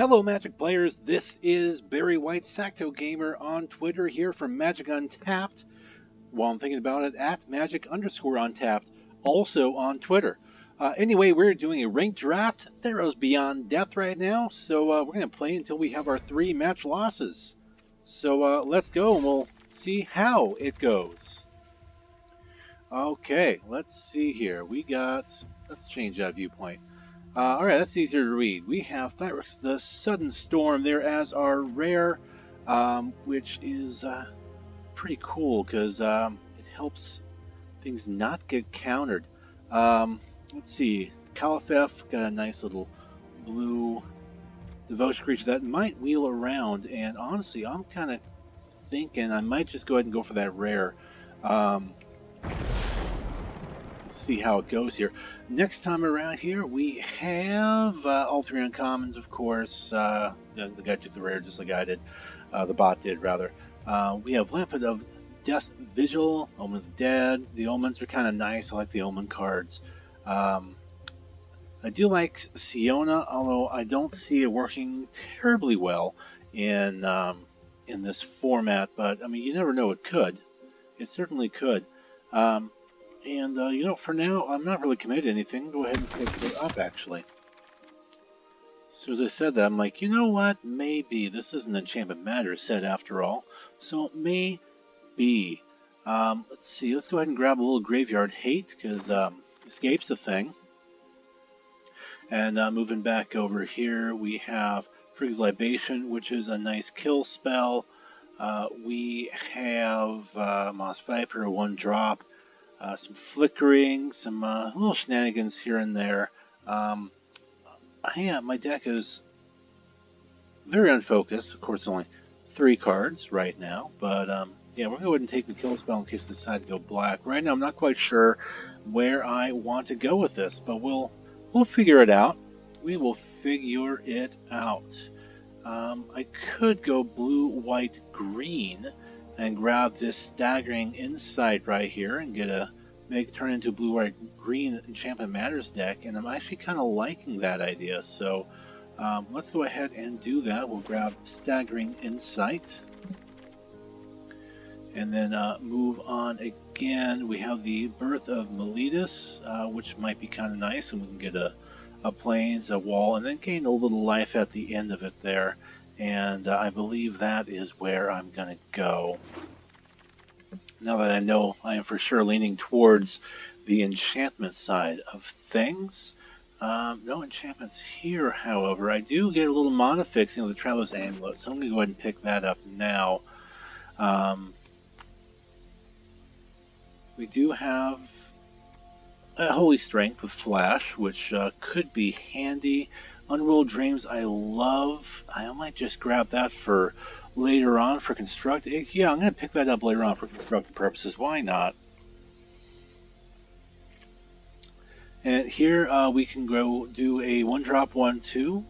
Hello Magic players, this is Barry White Sacto Gamer on Twitter here from Magic Untapped. While I'm thinking about it, at Magic_Untapped, also on Twitter. Anyway, we're doing a ranked draft, Theros Beyond Death right now, so we're going to play until we have our 3 match losses. So let's go and we'll see how it goes. Okay, let's see here. Let's change that viewpoint. Alright, that's easier to read. We have Theros, the Sudden Storm, there as our rare, which is pretty cool because it helps things not get countered. Let's see, Califef got a nice little blue devotion creature that might wheel around, and honestly, I'm kind of thinking I might just go ahead and go for that rare. See how it goes here. Next time around here, we have all 3 uncommons, of course. The guy took the rare just like I did. The bot did, rather. We have Lampet of Death Vigil, Omen of the Dead. The omens are kind of nice. I like the omen cards. I do like Siona, although I don't see it working terribly well in this format. But I mean, you never know. It could. It certainly could. And, you know, for now, I'm not really committed to anything. Go ahead and pick it up, actually. So as I said that, I'm like, you know what? Maybe. This is an Enchantment Matters set, after all. So, maybe. Let's see. Let's go ahead and grab a little Graveyard Hate, because Escape's a thing. And moving back over here, we have Frig's Libation, which is a nice kill spell. We have Moss Viper, 1-drop. Some flickering, some little shenanigans here and there. My deck is very unfocused. Of course, only 3 cards right now. But yeah, we're going to go ahead and take the kill spell in case I decide to go black. Right now, I'm not quite sure where I want to go with this, but we'll figure it out. We will figure it out. I could go blue, white, green, and grab this Staggering Insight right here and turn into a blue, white, green Enchantment Matters deck, and I'm actually kind of liking that idea. So let's go ahead and do that. We'll grab Staggering Insight, and then move on again. We have the Birth of Meletus, which might be kind of nice, and we can get a plains, a wall, and then gain a little life at the end of it there. And I believe that is where I'm going to go. Now that I know I am for sure leaning towards the enchantment side of things. No enchantments here, however. I do get a little mana fixing with the Traveler's Amulet, so I'm going to go ahead and pick that up now. We do have a Holy Strength with Flash, which could be handy. Unrolled Dreams I love. I might just grab that for later on for construct. Yeah, I'm going to pick that up later on for constructive purposes. Why not? And here we can go do a 1-drop 1/2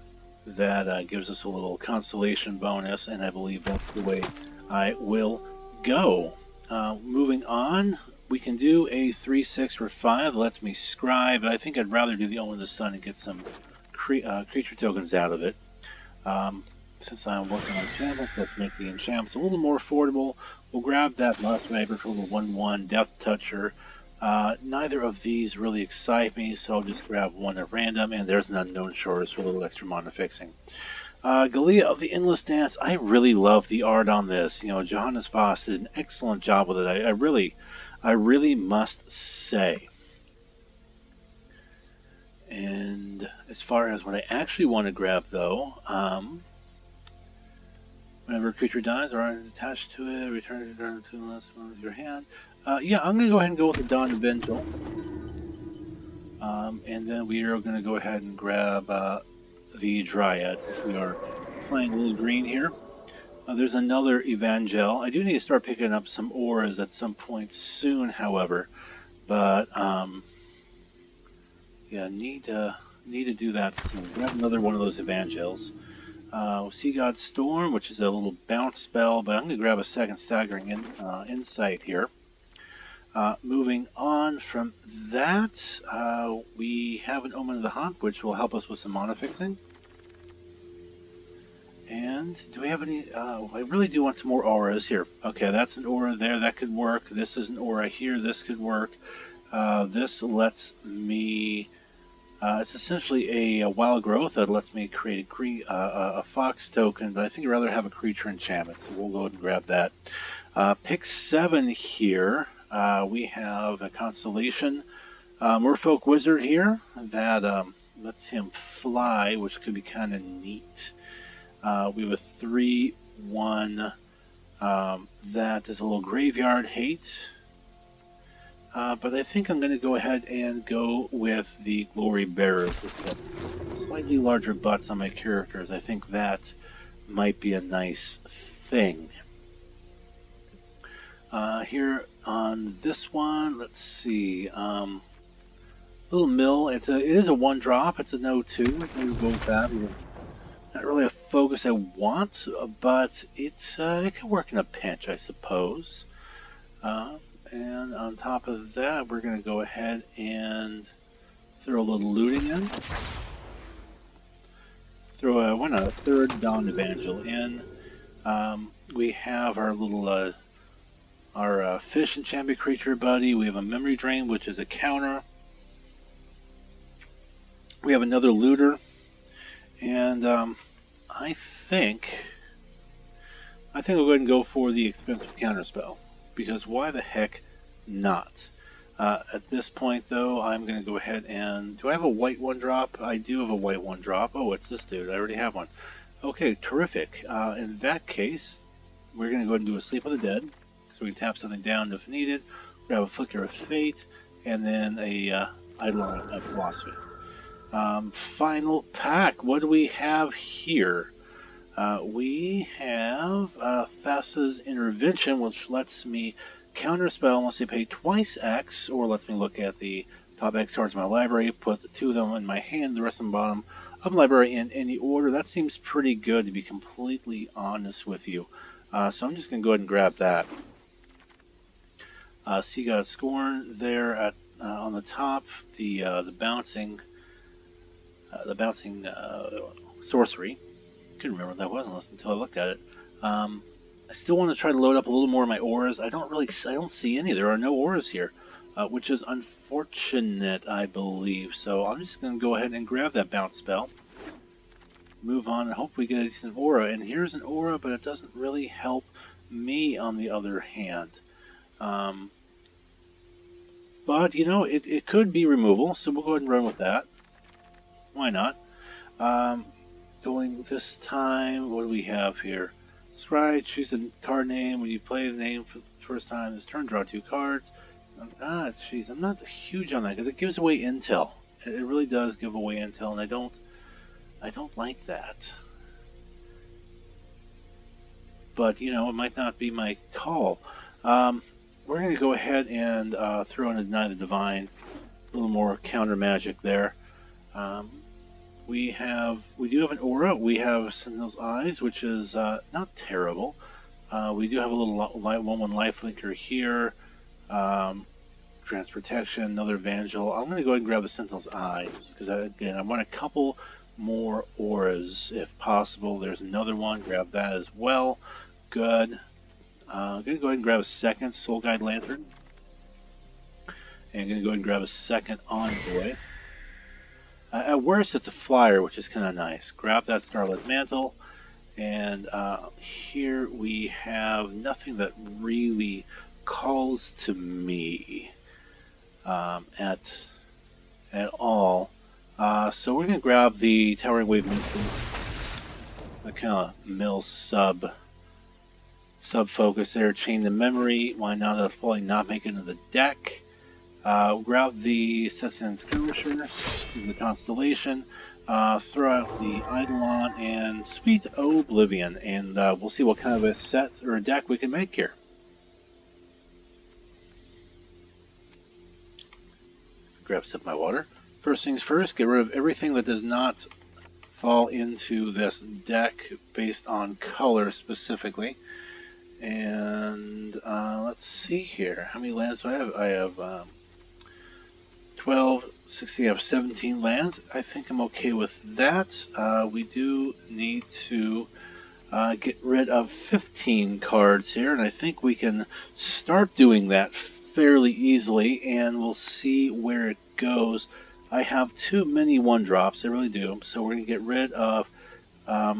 that gives us a little constellation bonus, and I believe that's the way I will go. Moving on, we can do a 3/6 for 5. That lets me scry, but I think I'd rather do the Omen of the Sun and get some creature tokens out of it. Since I'm working on enchantments, let's make the enchantments a little more affordable. We'll grab that Moss Viper for the 1/1 Death Toucher. Neither of these really excite me, so I'll just grab one at random, and there's an Unknown Shores for a little extra mana fixing. Galea of the Endless Dance, I really love the art on this. You know, Johannes Voss did an excellent job with it. I really must say. And as far as what I actually want to grab, though, whenever a creature dies or are attached to it, return it to the last one of your hand. Yeah, I'm going to go ahead and go with the Dawn Evangel. And then we are going to go ahead and grab the Dryad, since we are playing a little green here. There's another Evangel. I do need to start picking up some auras at some point soon, however. But, yeah, need to do that soon. Grab another one of those Evangels. Sea God Storm, which is a little bounce spell, but I'm going to grab a second Staggering Insight here. Moving on from that, we have an Omen of the Hunt, which will help us with some mana fixing. And do we have any? I really do want some more auras here. Okay, that's an aura there. That could work. This is an aura here. This could work. This lets me. It's essentially a wild growth that lets me create a fox token, but I think I'd rather have a creature enchantment, so we'll go ahead and grab that. Pick 7 here. We have a constellation. Merfolk Wizard here that lets him fly, which could be kind of neat. We have a 3/1 that is a little graveyard hate. But I think I'm going to go ahead and go with the Glory Bearers with the slightly larger butts on my characters. I think that might be a nice thing. Here on this one, let's see. Little Mill. It is a 1-drop. It's an 0/2. Maybe go with that. Not really a focus I want, but it can work in a pinch, I suppose. And on top of that, we're going to go ahead and throw a little looting in. Throw a 3rd Dawn Evangel in. We have our little our fish enchantment creature buddy. We have a Memory Drain, which is a counter. We have another looter, and I think I'll go ahead and go for the expensive counterspell, because why the heck not? At this point, though, I'm going to go ahead and... Do I have a white 1-drop? I do have a white 1-drop. Oh, it's this dude. I already have one. Okay, terrific. In that case, we're going to go ahead and do a Sleep of the Dead, so we can tap something down if needed. Grab a Flicker of Fate, and then a Eidolon of Philosophy. Final pack. What do we have here? We have Thassa's Intervention, which lets me counterspell unless I pay twice X, or lets me look at the top X cards in my library, put the 2 of them in my hand, the rest on the bottom of my library in any order. That seems pretty good, to be completely honest with you. So I'm just going to go ahead and grab that. Sea God Scorn there at on the top, the bouncing sorcery. Couldn't remember what that was until I looked at it. I still want to try to load up a little more of my auras. I don't see any. There are no auras here, which is unfortunate, I believe. So I'm just going to go ahead and grab that bounce spell, move on, and hope we get a decent aura. And here's an aura, but it doesn't really help me on the other hand. But, you know, it could be removal, so we'll go ahead and run with that. Why not? Going this time, what do we have here? Scry, choose a card name. When you play the name for the first time this turn, draw 2 cards. Jeez, I'm not huge on that because it gives away intel. It really does give away intel, and I don't like that. But, you know, it might not be my call. We're going to go ahead and throw in a Deny the Divine. A little more counter magic there. We do have an aura. We have Sentinel's Eyes, which is not terrible. We do have a little 1/1 lifelinker here. Trans Protection, another Evangel. I'm going to go ahead and grab the Sentinel's Eyes, because again, I want a couple more auras if possible. There's another one. Grab that as well. Good. I'm going to go ahead and grab a second Soul Guide Lantern. And I'm going to go ahead and grab a second Envoy. At worst, it's a flyer, which is kind of nice. Grab that Starlit Mantle, and here we have nothing that really calls to me at all. So we're going to grab the Towering Wave Minster, the kind of mill sub focus there. Chain the Memory. Why not? That'll probably not make it into the deck. Grab the Sessin Skirmisher, the Constellation, throw out the Eidolon, and Sweet Oblivion, and we'll see what kind of a set or a deck we can make here. Grab a sip of my water. First things first, get rid of everything that does not fall into this deck based on color specifically. And let's see here. How many lands do I have? I have 12, 16, I have 17 lands. I think I'm okay with that. We do need to get rid of 15 cards here, and I think we can start doing that fairly easily, and we'll see where it goes. I have too many 1-drops, I really do, so we're going to get rid of, yeah,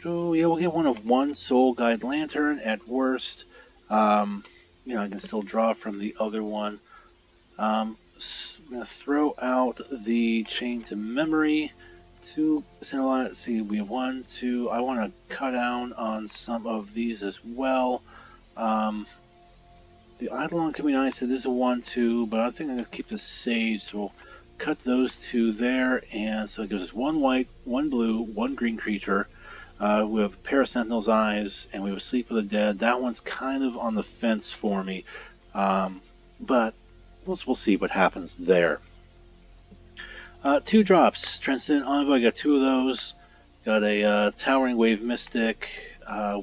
we'll get one of 1 Soul Guide Lantern at worst. You know, I can still draw from the other one. I'm going to throw out the Chain to Memory. 2, let's see, we have 1, 2. I want to cut down on some of these as well. The Eidolon could be nice. It is a 1, 2, but I think I'm going to keep the Sage, so we'll cut those 2 there, and so it gives us 1 white, 1 blue, 1 green creature. We have a pair of Sentinel's Eyes, and we have Sleep of the Dead. That one's kind of on the fence for me, but we'll see what happens there. 2 drops, Transcendent Envoy, I got 2 of those. Got a Towering Wave Mystic.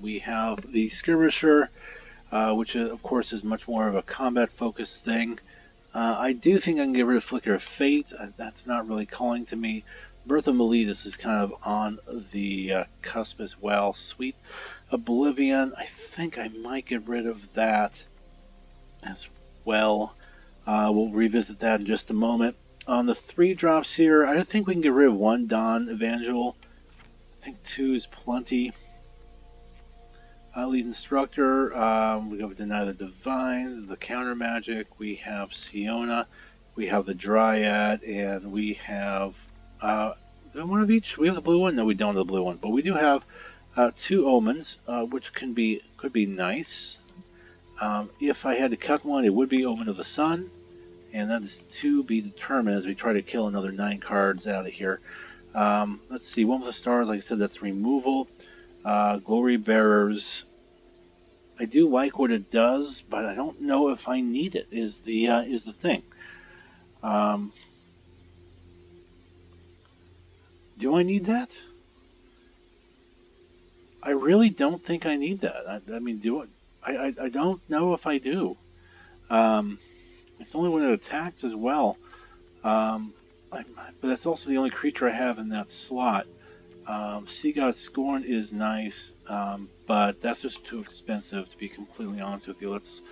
We have the Skirmisher, which of course is much more of a combat-focused thing. I do think I can get rid of Flicker of Fate. That's not really calling to me. Birth of Meletus is kind of on the cusp as well. Sweet Oblivion, I think I might get rid of that as well. We'll revisit that in just a moment. On the 3 drops here, I think we can get rid of 1 Dawn Evangel. I think 2 is plenty. Lead Instructor, we go with Deny the Divine, the Counter Magic, we have Siona, we have the Dryad, and we have one of each. We have the blue one? No, we don't have the blue one, but we do have 2 Omens, which could be nice. If I had to cut one, it would be Omen of the Sun, and that is to be determined as we try to kill another 9 cards out of here. Let's see, One with the Stars, like I said, that's removal. Glory Bearers, I do like what it does, but I don't know if I need it, is the thing. Do I need that? I really don't think I need that. I mean, I don't know if I do. It's only when it attacks as well. But that's also the only creature I have in that slot. Sea God Scorn is nice, but that's just too expensive, to be completely honest with you. Let's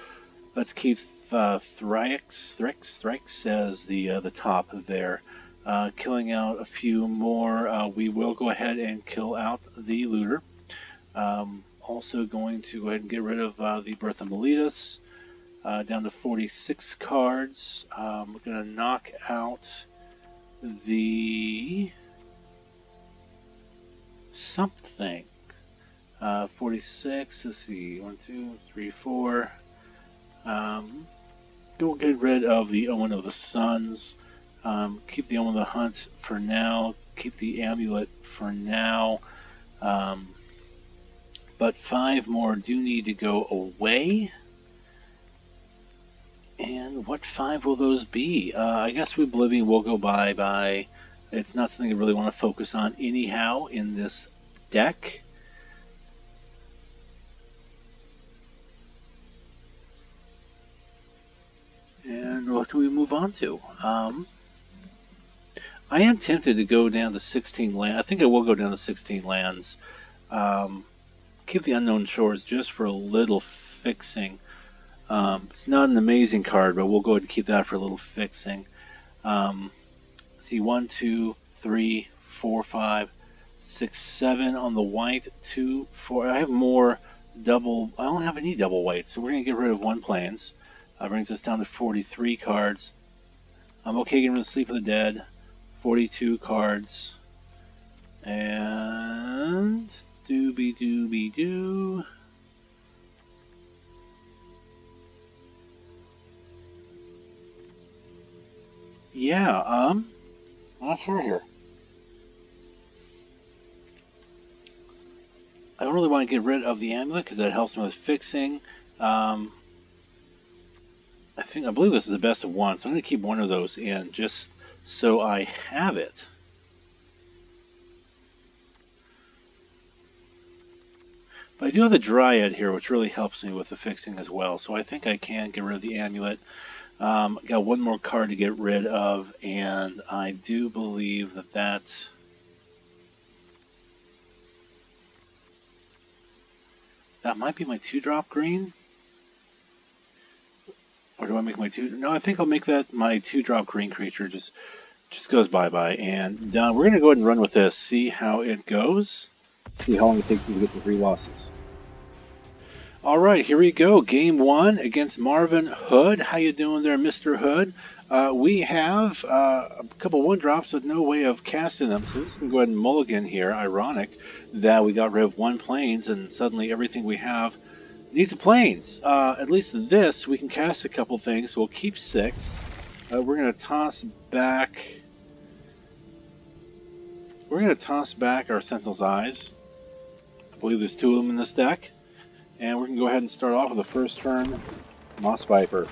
keep Thrix as the top there. Killing out a few more. We will go ahead and kill out the Looter. Also going to go ahead and get rid of the Birth of Meletus. Down to 46 cards. We're going to knock out the something. 46, let's see, 1, 2, 3, 4. We'll get rid of the Omen of the Suns. Keep the Omen of the Hunt for now. Keep the Amulet for now. But 5 more do need to go away. And what 5 will those be? I guess Oblivion will go by. It's not something I really want to focus on anyhow in this deck. And what do we move on to? I am tempted to go down to 16 lands. I think I will go down to 16 lands. Keep the Unknown Shores just for a little fixing. It's not an amazing card, but we'll go ahead and keep that for a little fixing. See, 1, 2, 3, 4, 5, 6, 7 on the white, 2, 4. I have more double. I don't have any double white, so we're going to get rid of 1 Plains. Brings us down to 43 cards. I'm okay getting rid of Sleep of the Dead. 42 cards. And dooby. Yeah, not sure here. I don't really want to get rid of the Amulet because that helps me with fixing. I believe this is the best of 1, so I'm going to keep 1 of those in just so I have it. But I do have the Dryad here, which really helps me with the fixing as well, so I think I can get rid of the Amulet. Got 1 more card to get rid of, and I do believe that That might be my 2-drop green. Or do I make my 2? No, I think I'll make that my 2-drop green creature just goes bye-bye. And we're going to go ahead and run with this, see how it goes, see how long it takes me to get the 3 losses. All right, here we go. Game 1 against Marvin Hood. How you doing there, Mr. Hood? We have a couple 1-drops with no way of casting them, so we're just going to go ahead and mulligan here. Ironic that we got rid of 1 plains and suddenly everything we have needs a plains. At least this, we can cast a couple things, so we'll keep 6. We're going to toss back... We're going to toss back our Sentinel's Eyes. I believe there's 2 of them in this deck. And we're going to go ahead and start off with the first turn, Moss Viper.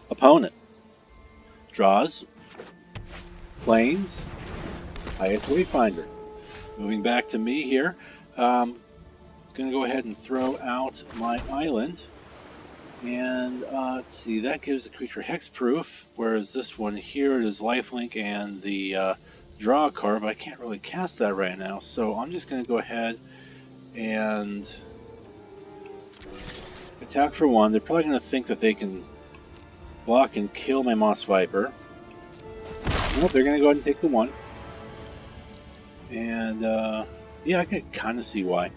Opponent draws, plains, highest Wayfinder. Moving back to me here, going to go ahead and throw out my island. And let's see, that gives the creature hexproof, whereas this one here is lifelink and the draw a card, but I can't really cast that right now. So I'm just going to go ahead and attack for 1. They're probably going to think that they can block and kill my Moss Viper. Nope, they're going to go ahead and take the 1. And yeah, I can kind of see why.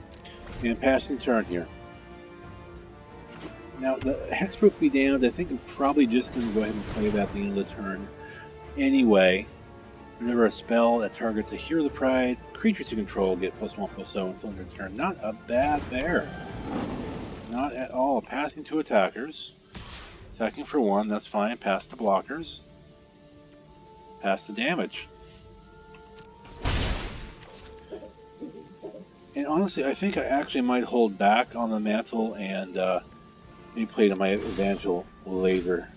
And passing turn here. Now, the Hexproof be damned, I think I'm probably just going to go ahead and play that at the end of the turn. Anyway, whenever a spell that targets a Hero of the Pride, creatures you control get +1/+0 until end of turn. Not a bad bear. Not at all. Passing to attackers. Attacking for 1, that's fine. Pass the blockers. Pass the damage. And honestly, I think I actually might hold back on the mantle and maybe play to my Evangel later.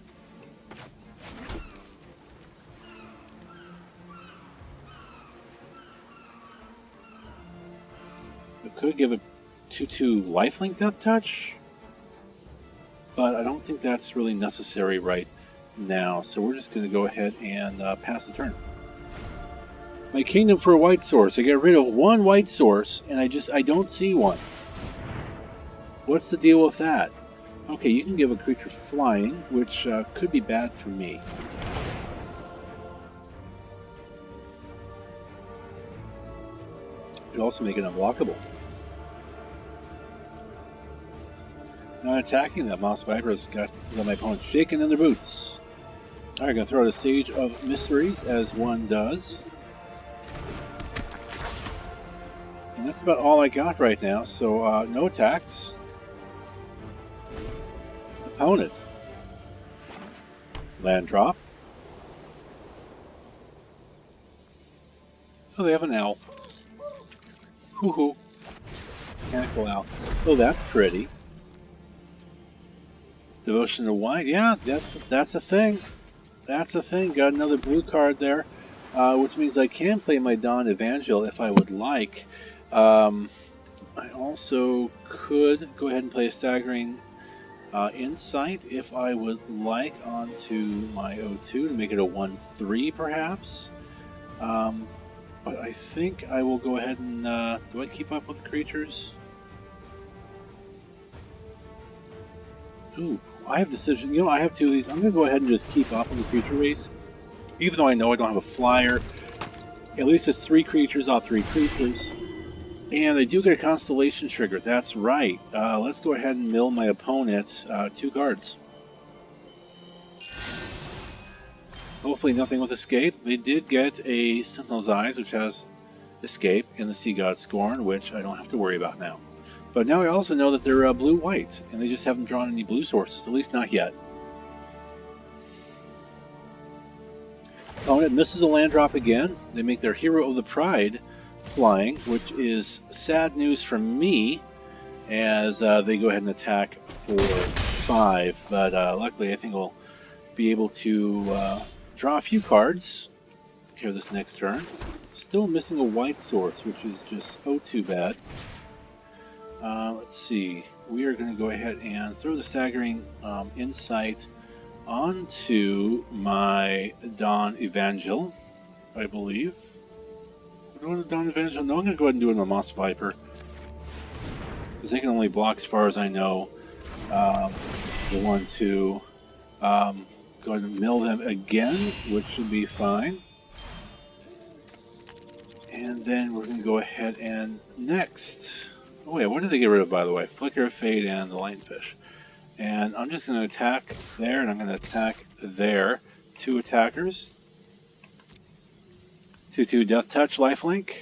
Could give a 2/2 lifelink Death Touch, but I don't think that's really necessary right now, so we're just going to go ahead and pass the turn. My kingdom for a white source. I get rid of 1 white source, and I don't see one. What's the deal with that? Okay, you can give a creature flying, which could be bad for me. You could also make it unblockable. Not attacking that Moss Viper's got my opponent shaking in their boots. Alright, gonna throw out a Sage of Mysteries as one does. And that's about all I got right now, so no attacks. Opponent. Land drop. Oh, they have an owl. Hoo-hoo. Mechanical owl. Oh, that's pretty. Devotion to White, yeah, that's a thing. That's a thing. Got another blue card there, which means I can play my Dawn Evangel if I would like. I also could go ahead and play a Staggering Insight if I would like onto my O2 to make it a 1/3 perhaps. But I think I will go ahead and do I keep up with the creatures? Ooh, I have decision. You know, I have 2 of these. I'm going to go ahead and just keep up on the creature race. Even though I know I don't have a flyer. At least it's 3 creatures, all 3 creatures. And I do get a Constellation trigger. That's right. Let's go ahead and mill my opponent 2 cards. Hopefully nothing with Escape. They did get a Sentinel's Eyes, which has Escape, and the Sea God Scorn, which I don't have to worry about now. But now I also know that they're blue-white, and they just haven't drawn any blue sources, at least not yet. Opponent misses a land drop again. They make their Hero of the Pride flying, which is sad news for me, as they go ahead and attack for 5. But luckily I think we'll be able to draw a few cards here this next turn. Still missing a white source, which is just too bad. Let's see. We are going to go ahead and throw the Staggering Insight onto my Dawn Evangel, I believe. We're doing the Dawn Evangel. No, I'm going to go ahead and do it on the Moss Viper. because they can only block as far as I know. The 1-2. Go ahead and mill them again, which should be fine. And then we're going to go ahead and next. Oh wait, what did they get rid of, by the way? Flicker, Fade, and the Lionfish. And I'm just going to attack there, and I'm going to attack there. 2 attackers. 2-2 Death Touch Lifelink.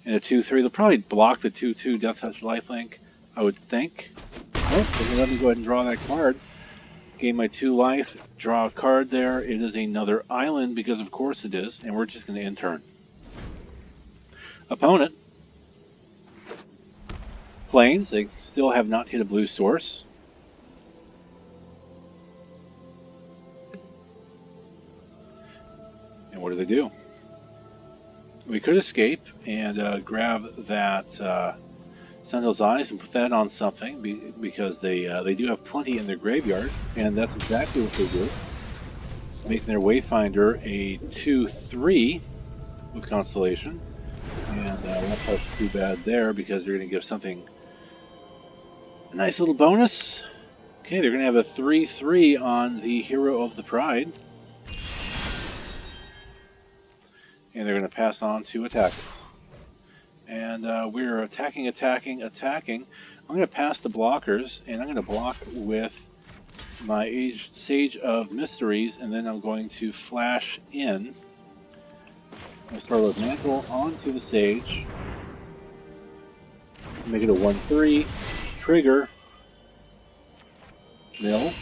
And a 2-3. They'll probably block the 2-2 Death Touch Lifelink, I would think. Oh, so let me go ahead and draw that card. Gain my 2 life. Draw a card there. It is another island, because of course it is. And we're just going to end turn. Opponent. Plains. They still have not hit a blue source. And what do? We could escape and grab that Sentinel's Eyes and put that on something because they do have plenty in their graveyard, and that's exactly what they do. Making their Wayfinder a 2-3 with Constellation, and that's not too bad there because they're going to give something a nice little bonus. Okay, they're going to have a 3-3 on the Hero of the Pride. And they're going to pass on 2 attackers. And we're attacking. I'm going to pass the blockers, and I'm going to block with my Sage of Mysteries, and then I'm going to flash in. I'm going to start with Mantle onto the Sage. Make it a 1-3. Trigger. Mill.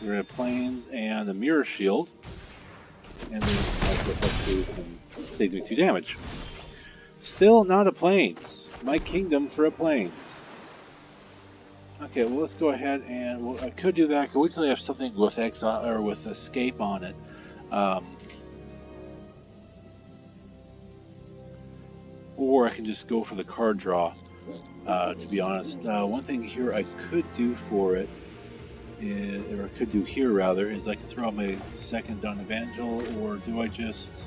We're going to Plains and the Mirror Shield. And then saves me 2 damage. Still not a Plains. My Kingdom for a Plains. Okay, well let's go ahead and I could do that. I could wait till I have something with Exile or with Escape on it. Or I can just go for the card draw. To be honest, one thing here I could do for it. Or I could do here rather, is I can throw out my second Dawn Evangel, or do I just...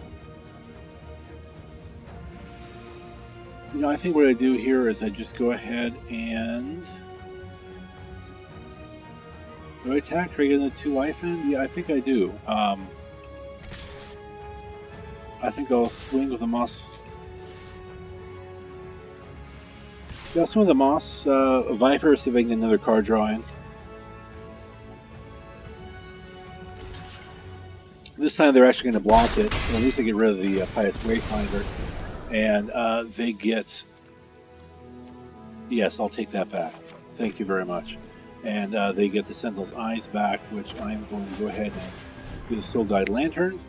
You know, I think what I do here is I just go ahead and... Do I attack trigger the 2 life in? Yeah, I think I do. I think I'll swing with the Moss... Yeah, I'll swing with the Moss Viper, see if I can get another card drawing. This time they're actually going to block it, so at least they get rid of the Pious Wayfinder, and they get... Yes, I'll take that back. Thank you very much. And they get the Sentinel's Eyes back, which I'm going to go ahead and do the Soul Guide Lantern.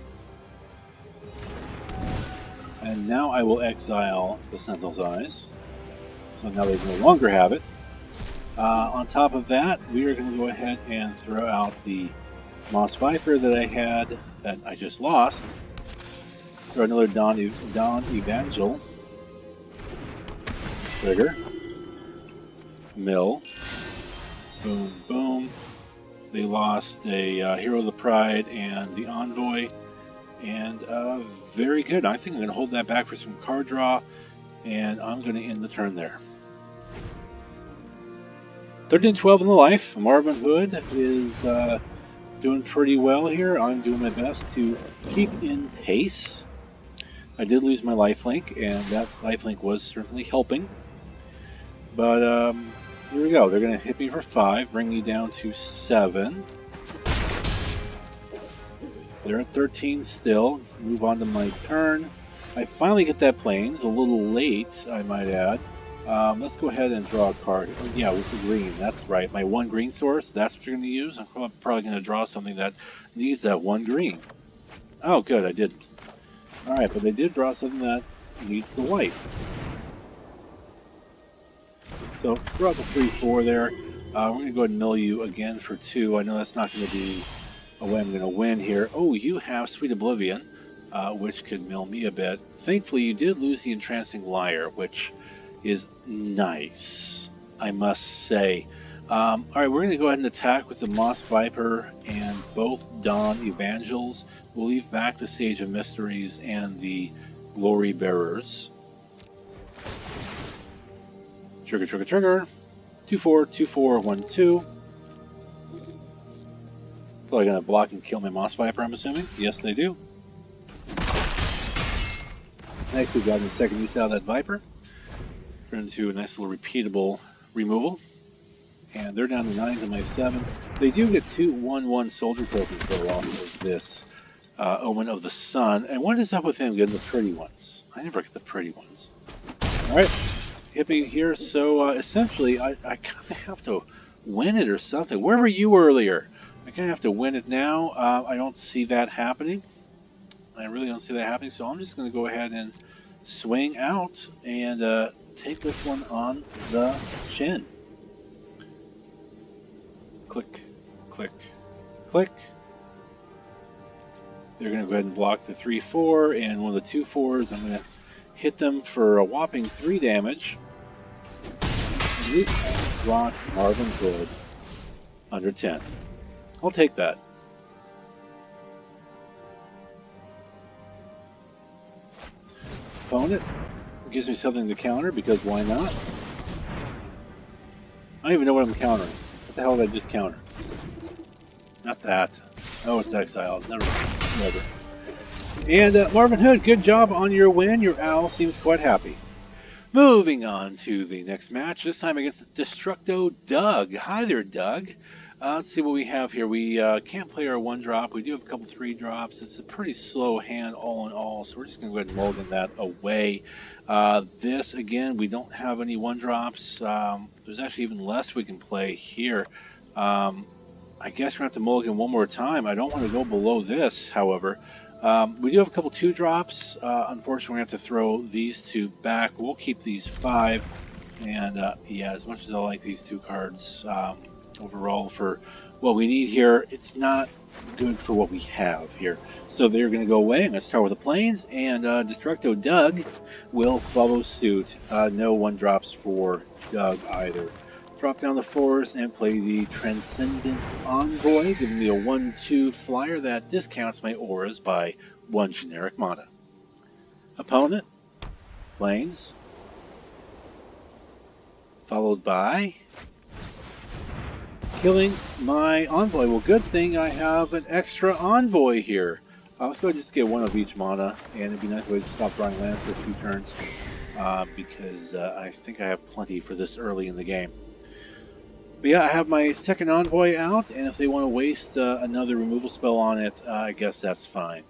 And now I will exile the Sentinel's Eyes. So now they no longer have it. On top of that, we are going to go ahead and throw out the Moss Viper that I had, that I just lost. Throw another Dawn Evangel. Trigger. Mill. Boom, boom. They lost a Hero of the Pride and the Envoy. And very good. I think I'm going to hold that back for some card draw. And I'm going to end the turn there. 13-12 in the life. Marvin Hood is... doing pretty well here. I'm doing my best to keep in pace. I did lose my lifelink, and that lifelink was certainly helping. But here we go. They're going to hit me for 5, bring me down to 7. They're at 13 still. Move on to my turn. I finally get that Plains, a little late, I might add. Let's go ahead and draw a card. Yeah, with the green, that's right. My 1 green source, that's what you're going to use? I'm probably going to draw something that needs that 1 green. Oh, good, I didn't. Alright, but they did draw something that needs the white. So, throw out the 3-4 there. We're going to go ahead and mill you again for 2. I know that's not going to be a way I'm going to win here. Oh, you have Sweet Oblivion, which could mill me a bit. Thankfully, you did lose the Entrancing Liar, which is nice, I must say. Alright, we're going to go ahead and attack with the Moss Viper and both Dawn Evangels. We'll leave back the Sage of Mysteries and the Glory Bearers. Trigger, trigger, trigger. 2/4, 2/4, 1/2. Probably gonna block and kill my Moss Viper, I'm assuming. Yes, they do. Next, we've got a second use out of that Viper. Turn into a nice little repeatable removal. And they're down to 9 to my 7. They do get 2 1/1 soldier tokens for off of this Omen of the Sun. And what is up with him getting the pretty ones? I never get the pretty ones. Alright, hit me here. So essentially, I kind of have to win it or something. Where were you earlier? I kind of have to win it now. I don't see that happening. I really don't see that happening. So I'm just going to go ahead and swing out and take this one on the chin. Click, click, click. They're going to go ahead and block the 3/4 and one of the 2/4s. I'm going to hit them for a whopping 3 damage. And we rock Marvin Hood under 10. I'll take that. Opponent gives me something to counter because why not? I don't even know what I'm countering. What the hell did I just counter? Not that. Oh, it's exiled. Never. And Marvin Hood, good job on your win. Your owl seems quite happy. Moving on to the next match. This time against Destructo Doug. Hi there, Doug. Let's see what we have here. We can't play our 1-drop. We do have a couple 3-drops. It's a pretty slow hand all in all, so we're just going to go ahead and mulligan that away. This, again, we don't have any 1-drops. There's actually even less we can play here. I guess we're going to have to mulligan one more time. I don't want to go below this, however. We do have a couple 2-drops. Unfortunately, we're going to have to throw these 2 back. We'll keep these 5. And, yeah, as much as I like these 2 cards, overall for what we need here, it's not good for what we have here. So they're going to go away. I'm going to start with the planes, and Destructo Doug will follow suit. No 1-drops for Doug either. Drop down the 4s and play the Transcendent Envoy, giving me a 1/2 flyer that discounts my auras by 1 generic mana. Opponent, planes, followed by killing my Envoy. Well, good thing I have an extra Envoy here. Let's go ahead and just get 1 of each mana, and it'd be nice way to stop drawing lands for a few turns, because I think I have plenty for this early in the game. But yeah, I have my second Envoy out, and if they want to waste another removal spell on it, I guess that's fine.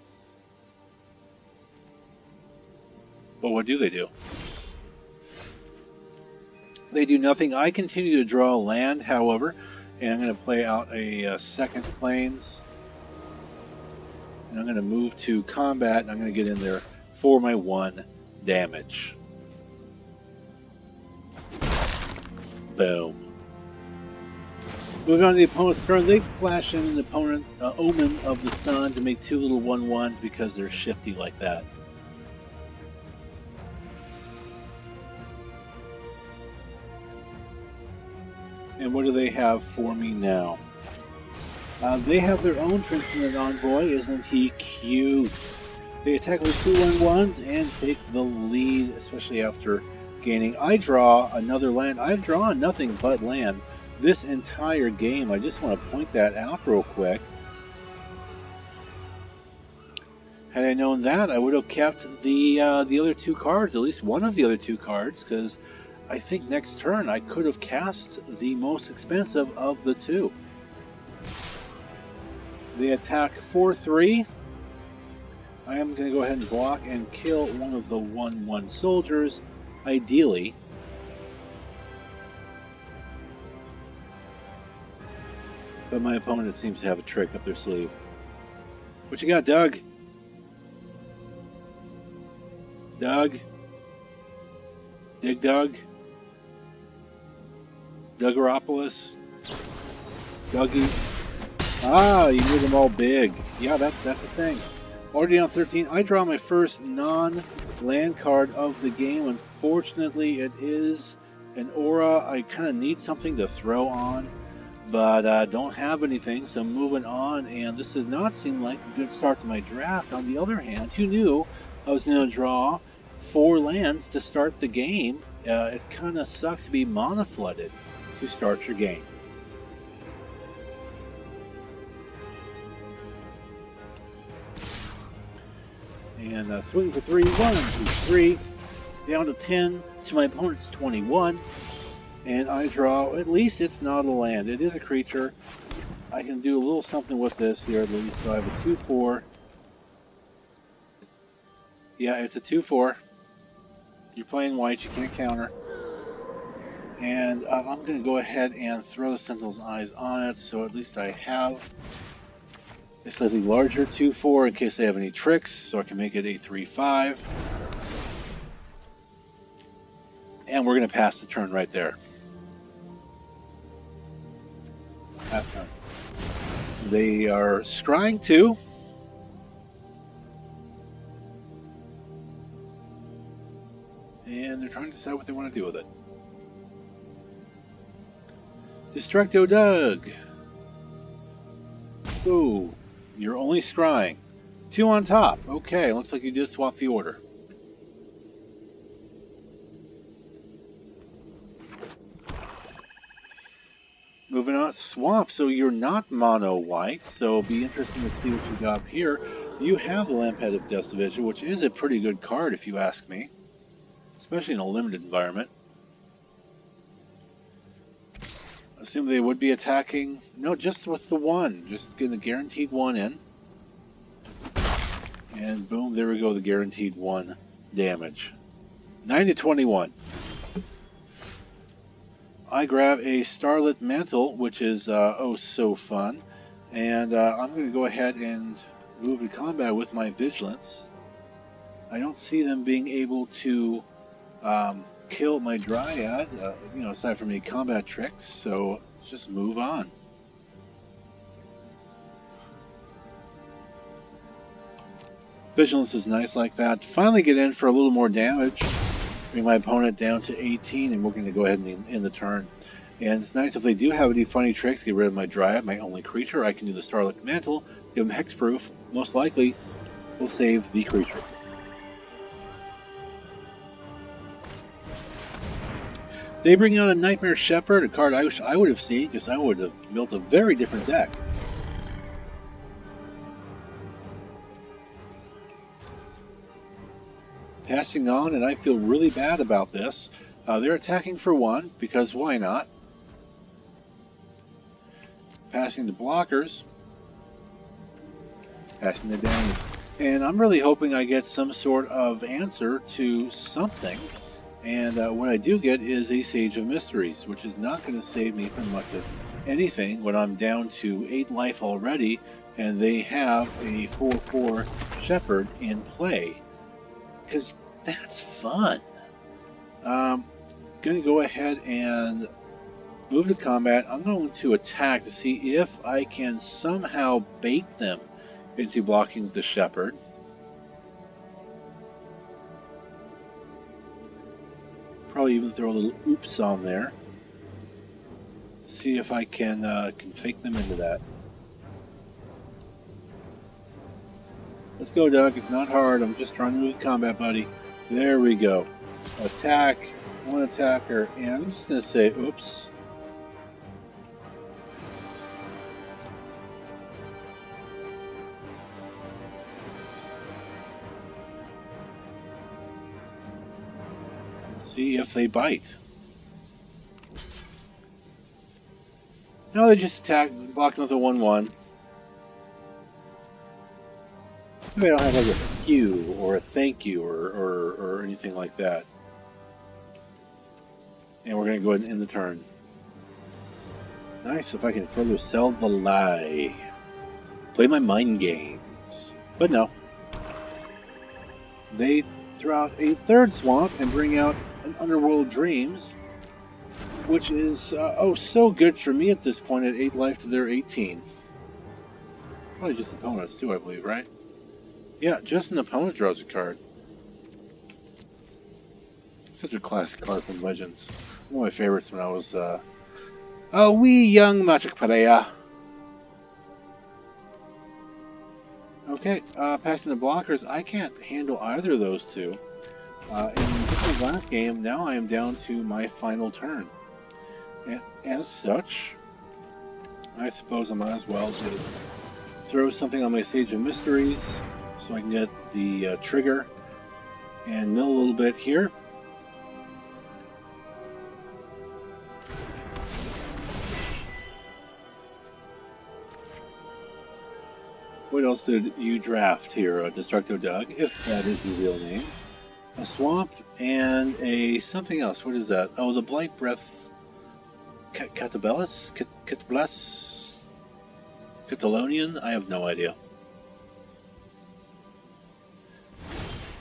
But what do? They do nothing. I continue to draw land, however, and I'm going to play out a second plains. And I'm going to move to combat, and I'm going to get in there for my 1 damage. Boom. Moving on to the opponent's turn, they flash in an opponent Omen of the Sun to make 2 little 1/1s because they're shifty like that. And what do they have for me now? They have their own Transcendent Envoy. Isn't he cute? They attack with 2 1/1s and take the lead, especially after gaining. I draw another land. I've drawn nothing but land this entire game. I just want to point that out real quick. Had I known that, I would have kept the other 2 cards, at least one of the other 2 cards, because I think next turn I could have cast the most expensive of the 2. They attack 4/3. I am going to go ahead and block and kill one of the 1/1 soldiers, ideally. But my opponent seems to have a trick up their sleeve. What you got, Doug? Doug? Dig Doug? Dougaropolis? Dougie? Ah, you made them all big. Yeah, that's a thing. Already on 13. I draw my first non-land card of the game. Unfortunately, it is an aura. I kind of need something to throw on, but I don't have anything, so I'm moving on, and this does not seem like a good start to my draft. On the other hand, who knew I was going to draw 4 lands to start the game it kind of sucks to be mana flooded to start your game. And swing for 3, 1, 2, 3, down to 10 to my opponent's 21, and I draw. At least it's not a land, it is a creature. I can do a little something with this here at least. So I have a 2/4. Yeah, it's a 2/4. You're playing white, you can't counter. And I'm going to go ahead and throw the Sentinel's Eyes on it, so at least I have a slightly larger 2/4 in case they have any tricks, so I can make it a 3/5. And we're going to pass the turn right there. Pass turn. They are scrying too. And they're trying to decide what they want to do with it. Destructo Doug. Ooh, you're only scrying. 2 on top. Okay, looks like you did swap the order. Moving on, swamp. So you're not mono white, so it'll be interesting to see what you got up here. You have the Lamphead of Death's Vigil, which is a pretty good card if you ask me, especially in a limited environment. Assume they would be attacking. No, just with the 1. Just getting the guaranteed 1 in. And boom, there we go, the guaranteed 1 damage. 9 to 21. I grab a Starlit Mantle, which is oh so fun. And I'm going to go ahead and move to combat with my Vigilance. I don't see them being able to kill my Dryad, aside from any combat tricks, so let's just move on. Vigilance is nice like that. Finally get in for a little more damage. Bring my opponent down to 18, and we're going to go ahead and end the turn. And it's nice if they do have any funny tricks, get rid of my Dryad, my only creature. I can do the Starlit Mantle, give them hexproof. Most likely, will save the creature. They bring out a Nightmare Shepherd, a card I wish I would have seen, because I would have built a very different deck. Passing on, and I feel really bad about this. They're attacking for 1, because why not? Passing the blockers. Passing the damage. And I'm really hoping I get some sort of answer to something. And what I do get is a Sage of Mysteries, which is not going to save me from much of anything when I'm down to 8 life already, and they have a 4/4 Shepherd in play. Because that's fun. Going to go ahead and move to combat. I'm going to attack to see if I can somehow bait them into blocking the Shepherd. Probably even throw a little oops on there. See if I can fake them into that. Let's go, Doug. It's not hard. I'm just trying to move combat, buddy. There we go. Attack. 1 attacker. And I'm just going to say oops. See if they bite. No, they just attack, blocking with a 1/1. Maybe I don't have like a few or a thank you or anything like that. And we're going to go ahead and end the turn. Nice, if I can further sell the lie. Play my mind games. But no. They throw out a 3rd swamp and bring out an Underworld Dreams, which is oh so good for me at this point at 8 life to their 18. Probably just opponents too, I believe, right? Yeah, just an opponent draws a card. Such a classic card from Legends. One of my favorites when I was a wee young Magic player. Okay, passing the blockers. I can't handle either of those two. And just as last game, now I am down to my final turn. And as such, I suppose I might as well just throw something on my Sage of Mysteries so I can get the trigger and mill a little bit here. What else did you draft here? Destructo Doug, if that is the real name. A swamp and a something else. What is that? Oh, the Blight Breath. Catabellus? Catablus? Catalonian? I have no idea.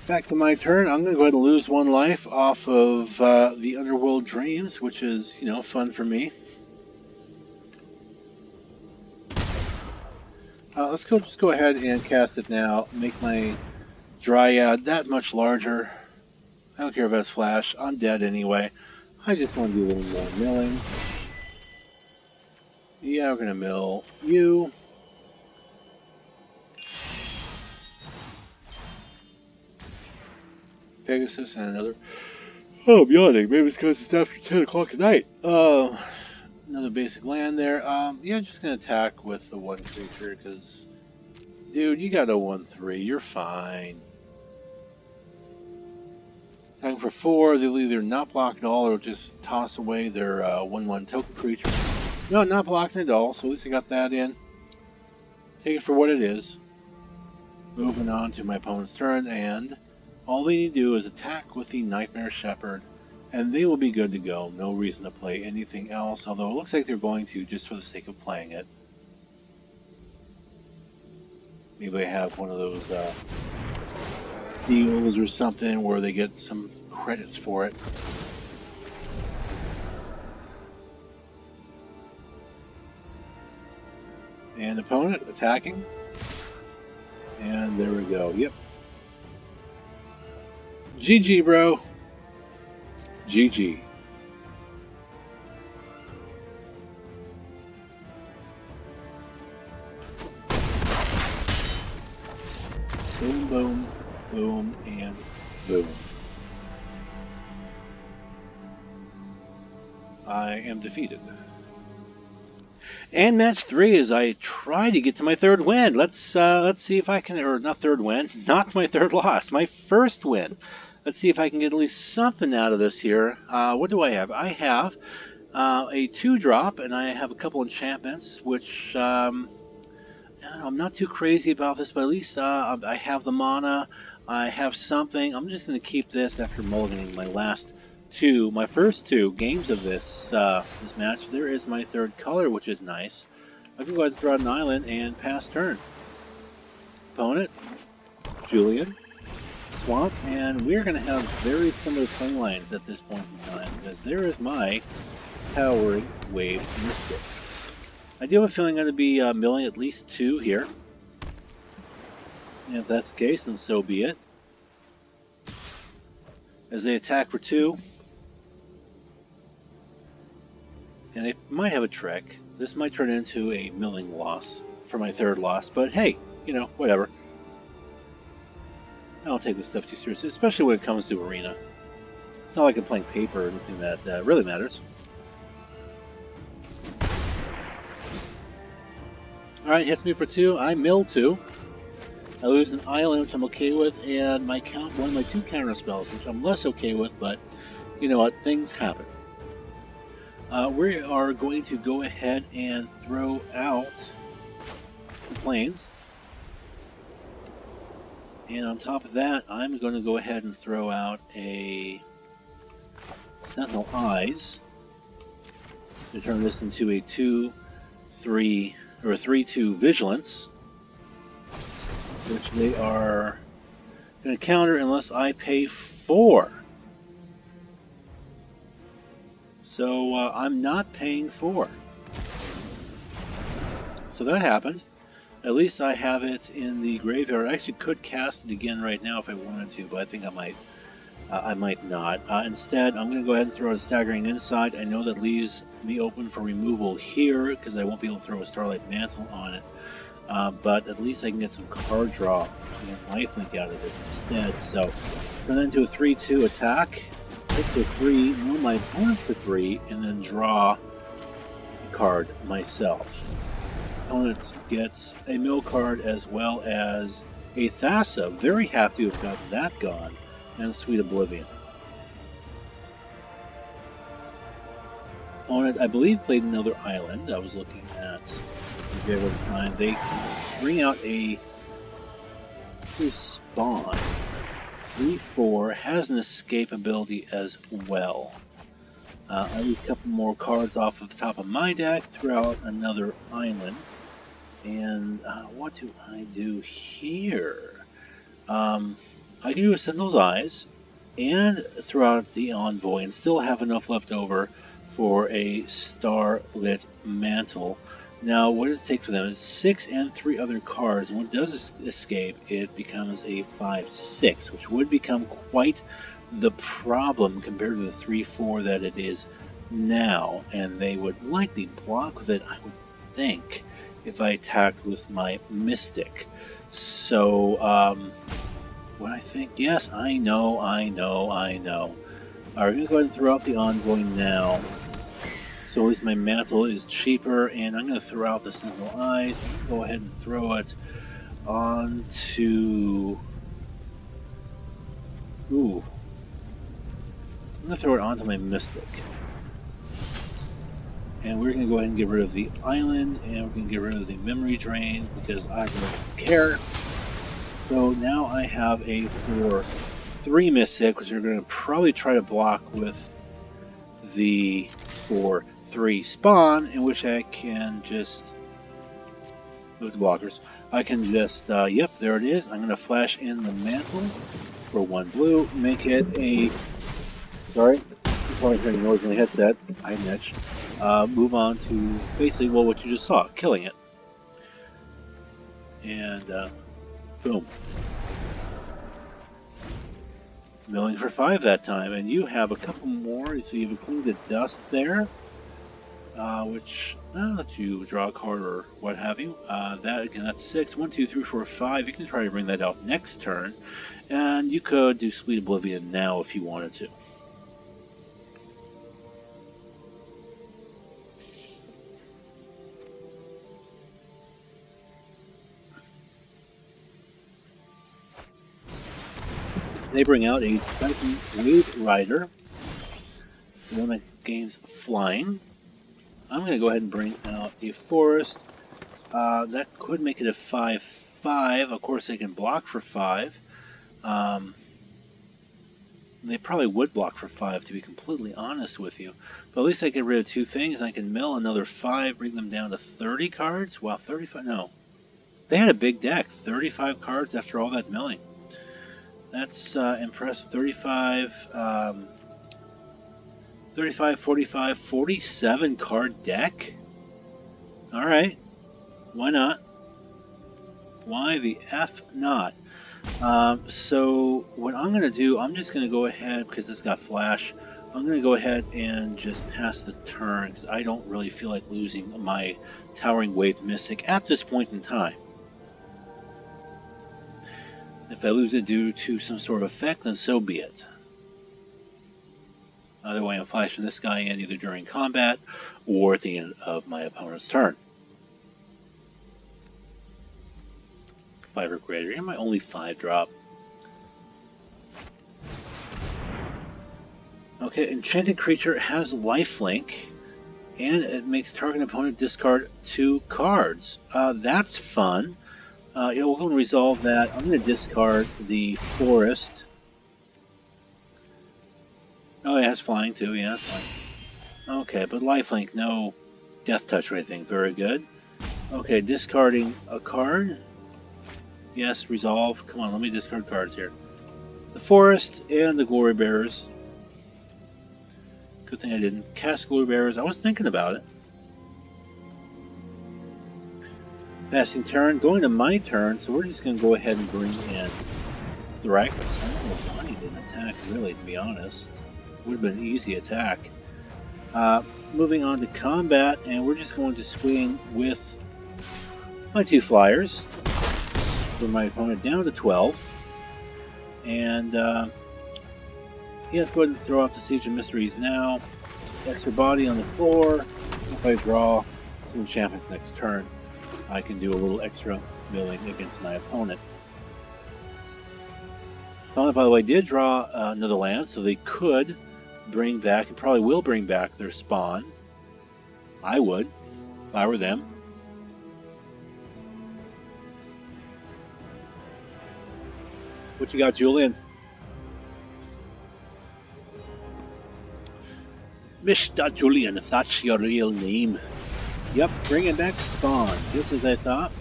Back to my turn. I'm going to go ahead and lose 1 life off of the Underworld Dreams, which is, you know, fun for me. Just go ahead and cast it now. Make my Dryad that much larger. I don't care if it's flash. I'm dead anyway. I just want to do a little more milling. Yeah, we're going to mill you. Pegasus and another. Oh, I'm yawning. Maybe it's because it's after 10 o'clock at night. Another basic land there. Yeah, just going to attack with the 1 creature because, dude, you got a 1/3. You're fine. Attacking for 4, they'll either not block at all or just toss away their 1/1 token creature. No, not blocking at all, so at least I got that in. Take it for what it is. Moving on to my opponent's turn, and all they need to do is attack with the Nightmare Shepherd, and they will be good to go. No reason to play anything else, although it looks like they're going to just for the sake of playing it. Maybe they have one of those deals or something where they get some credits for it. And opponent attacking. And there we go. Yep. GG, bro. GG. Boom, boom, boom, and boom. I am defeated. And match 3 as I try to get to my 3rd win. Let's see if I can, or not 3rd win, not my 3rd loss, my 1st win. Let's see if I can get at least something out of this here. What do I have? I have a 2-drop, and I have a couple enchantments, which I'm not too crazy about this, but at least I have the mana. I have something. I'm just going to keep this after mulliganing my first 2 games of this this match. There is my 3rd color, which is nice. I can go ahead and throw out an island and pass turn. Opponent, Julian, Swamp, and we're going to have very similar play lines at this point in time, because there is my Towering Wave Mystic. I do have a feeling I'm going to be milling at least 2 here. And if that's the case, then so be it. As they attack for 2. And they might have a trick. This might turn into a milling loss for my 3rd loss, but hey, you know, whatever. I don't take this stuff too seriously, especially when it comes to Arena. It's not like I'm playing paper or anything that really matters. Alright, hits me for 2. I mill 2. I lose an island, which I'm okay with, and one of my 2 counter spells, which I'm less okay with, but you know what, things happen. We are going to go ahead and throw out the planes. And on top of that, I'm going to go ahead and throw out a Sentinel Eyes to turn this into a 2/3 or a 3/2 Vigilance, which they are going to counter unless I pay 4. So I'm not paying 4. So that happened. At least I have it in the graveyard. I actually could cast it again right now if I wanted to, but I think I might not. Instead, I'm going to go ahead and throw a Staggering Insight. I know that leaves me open for removal here because I won't be able to throw a Starlight Mantle on it. But at least I can get some card draw and lifelink out of it instead. So turn that into a 3/2 attack, hit for 3, mill my opponent for 3, and then draw a card myself. Opponent gets a mill card as well as a Thassa. Very happy to have gotten that gone, and Sweet Oblivion. Opponent, I believe, played another island. I was looking at the at the time. They bring out a spawn. 3/4 has an escape ability as well. I leave a couple more cards off of the top of my deck, throw out another island. And what do I do here? I can do a Sentinel's Eyes and throw out the Envoy and still have enough left over for a Starlit Mantle. Now, what does it take for them? It's 6 and 3 other cards. And when it does escape, it becomes a 5/6, which would become quite the problem compared to the 3/4 that it is now. And they would likely block with it, I would think, if I attacked with my Mystic. So, what I think? Yes, I know. Alright, we're going to go ahead and throw out the Envoy now. So at least my mantle is cheaper, and I'm going to throw out the Sentinel Eyes. Go ahead and throw it onto... Ooh. I'm going to throw it onto my Mystic. And we're going to go ahead and get rid of the island, and we're going to get rid of the memory drain, because I don't care. So now I have a 4/3 Mystic, which we're going to probably try to block with the 4/3 spawn, in which I can just move the blockers. I can just, yep, there it is. I'm going to flash in the mantle for 1 blue, make it a, sorry, I'm probably hearing noise in the headset, I match. Move on to basically, well, what you just saw, killing it. And, boom. Milling for 5 that time, and you have a couple more, so you have a Cling to Dust there, which, let you draw a card or what have you. That, again, that's 6, 1, 2, 3, 4, 5, you can try to bring that out next turn, and you could do Sweet Oblivion now if you wanted to. They bring out a Titan Wave Rider, the one that gains flying. I'm going to go ahead and bring out a Forest. That could make it a 5/5. Of course, they can block for 5. They probably would block for 5, to be completely honest with you. But at least I get rid of 2 things. I can mill another 5, bring them down to 30 cards. Wow, 35? No. They had a big deck. 35 cards after all that milling. That's impressive. 35, 45, 47 card deck? Alright. Why not? Why the F not? So, what I'm going to do, I'm just going to go ahead, because it's got flash, I'm going to go ahead and just pass the turn, because I don't really feel like losing my Towering Wave Mystic at this point in time. If I lose it due to some sort of effect, then so be it. Either way, I'm flashing this guy in either during combat or at the end of my opponent's turn. 5 or greater. You're my only 5 drop. Okay, Enchanted Creature has lifelink, and it makes target opponent discard 2 cards. That's fun. We're going to resolve that. I'm going to discard the Forest. Oh, it has flying too. Yeah, that's fine. Okay, but lifelink, no death touch or anything. Very good. Okay, discarding a card. Yes, resolve. Come on, let me discard cards here. The Forest and the Glory Bearers. Good thing I didn't cast Glory Bearers. I was thinking about it. Passing turn, going to my turn, so we're just going to go ahead and bring in Threx. I don't know why he didn't attack, really, to be honest. Would have been an easy attack. Moving on to combat, and we're just going to swing with my 2 flyers. Bring my opponent down to 12. And Let's go ahead and throw off the Siege of Mysteries now. Extra body on the floor. If I draw some enchantments next turn, I can do a little extra milling against my opponent. Opponent, by the way, did draw another land, so they could bring back, and probably will bring back, their spawn. I would, if I were them. What you got, Julian? Mr. Julian, if that's your real name. Yep, bringing back spawn, just as I thought.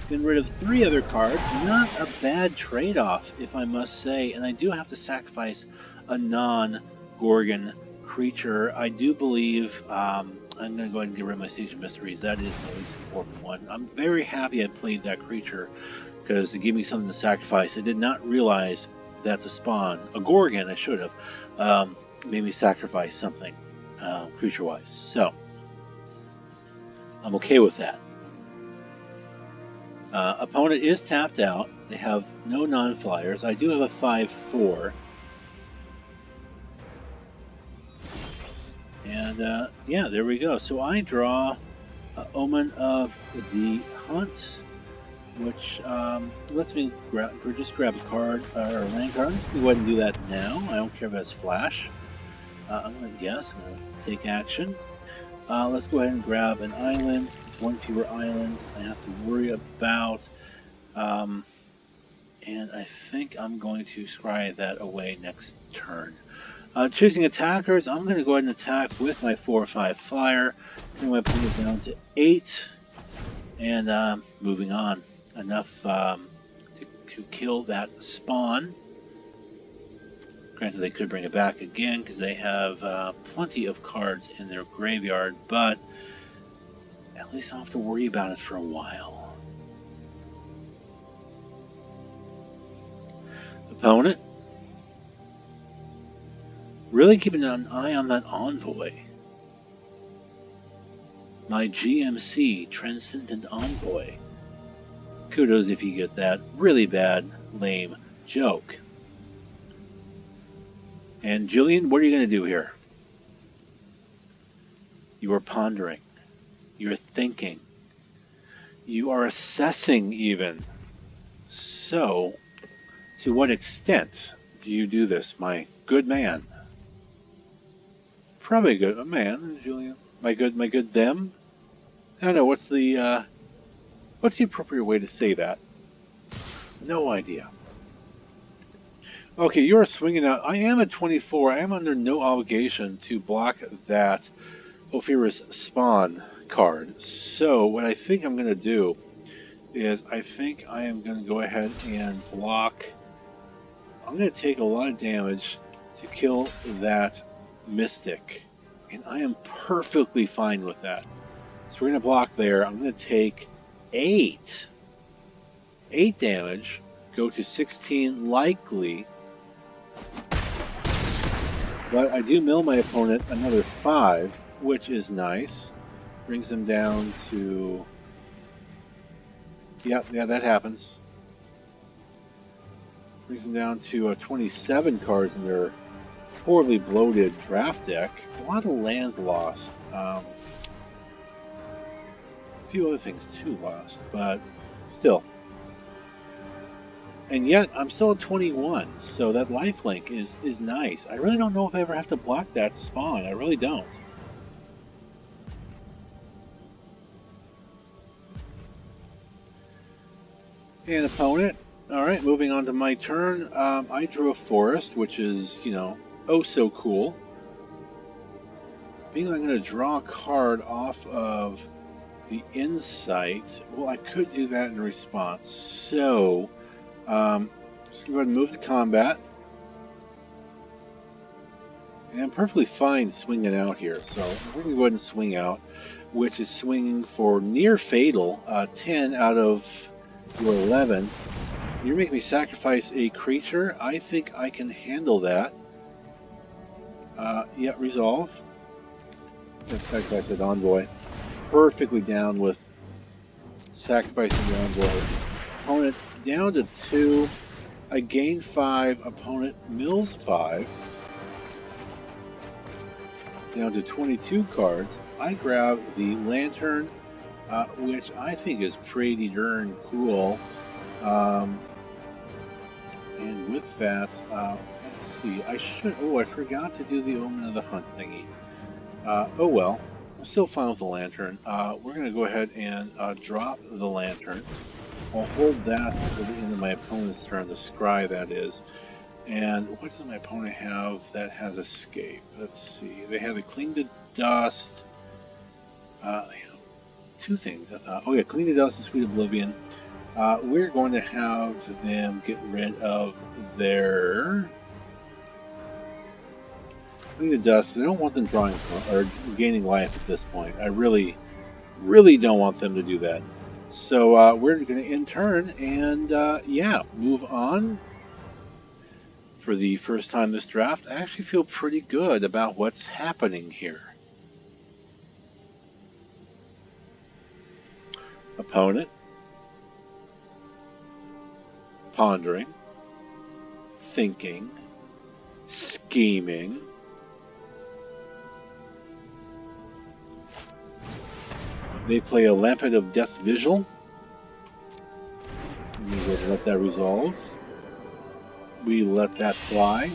Getting rid of 3 other cards. Not a bad trade-off, if I must say. And I do have to sacrifice a non-Gorgon creature. I do believe I'm going to go ahead and get rid of my Siege of Mysteries. That is the least important one. I'm very happy I played that creature because it gave me something to sacrifice. I did not realize that to spawn a Gorgon, I should have, made me sacrifice something creature-wise. So I'm okay with that. Opponent is tapped out. They have no non-flyers. I do have a 5/4. And yeah, there we go. So I draw Omen of the Hunt, which lets me just grab a card, or a land card. I'm just going to go ahead and do that now. I don't care if it's flash. I'm going to guess. I'm going to take action. Let's go ahead and grab an island. It's one fewer island I have to worry about. And I think I'm going to scry that away next turn. Choosing attackers, I'm going to go ahead and attack with my 4/5 flyer. I'm going to bring it down to 8. And moving on. Enough to kill that spawn. Granted, they could bring it back again because they have plenty of cards in their graveyard, but at least I don't have to worry about it for a while. Opponent, really keeping an eye on that Envoy. My GMC, Transcendent Envoy. Kudos if you get that really bad, lame joke. And Jillian, what are you going to do here? You are pondering. You're thinking. You are assessing even. So, to what extent do you do this, my good man? Probably a good man, Julian. My good them? I don't know, what's the appropriate way to say that? No idea. Okay, you're swinging out. I am at 24. I am under no obligation to block that Ophirus spawn card. So what I think I'm going to do is I think I am going to go ahead and block. I'm going to take a lot of damage to kill that Mystic. And I am perfectly fine with that. So we're going to block there. I'm going to take 8 damage, go to 16 likely. But I do mill my opponent another 5, which is nice. Brings them down to... Yeah, that happens. Brings them down to 27 cards in their horribly bloated draft deck. A lot of lands lost. A few other things too lost, but still. And yet, I'm still at 21, so that lifelink is nice. I really don't know if I ever have to block that spawn. I really don't. And opponent. Alright, moving on to my turn. I drew a forest, which is, you know, oh so cool. Being I'm going to draw a card off of the insight, well, I could do that in response. So... just go ahead and move to combat. And I'm perfectly fine swinging out here. So we're going to go ahead and swing out, which is swinging for near fatal, 10 out of your 11. You're making me sacrifice a creature. I think I can handle that. Yeah, resolve. Sacrifice that Envoy. Perfectly down with sacrificing the Envoy. Opponent down to 2. I gain 5. Opponent mills 5. down to 22 cards. I grab the Lantern, which I think is pretty darn cool. And with that, let's see. I forgot to do the Omen of the Hunt thingy. Oh well. I'm still fine with the Lantern. We're going to go ahead and drop the Lantern. I'll hold that to the end of my opponent's turn, the Scry that is. And what does my opponent have that has Escape? Let's see. They have a Cling to Dust. They have two things. Oh yeah, Cling to Dust and Sweet Oblivion. We're going to have them get rid of their Cling to Dust. I don't want them drawing or gaining life at this point. I really don't want them to do that. So we're going to end turn and yeah, move on. For the first time this draft, I actually feel pretty good about what's happening here. Opponent. Pondering. Thinking. Scheming. They play a Lampet of Death's Vigil. We will let that resolve. We let that fly.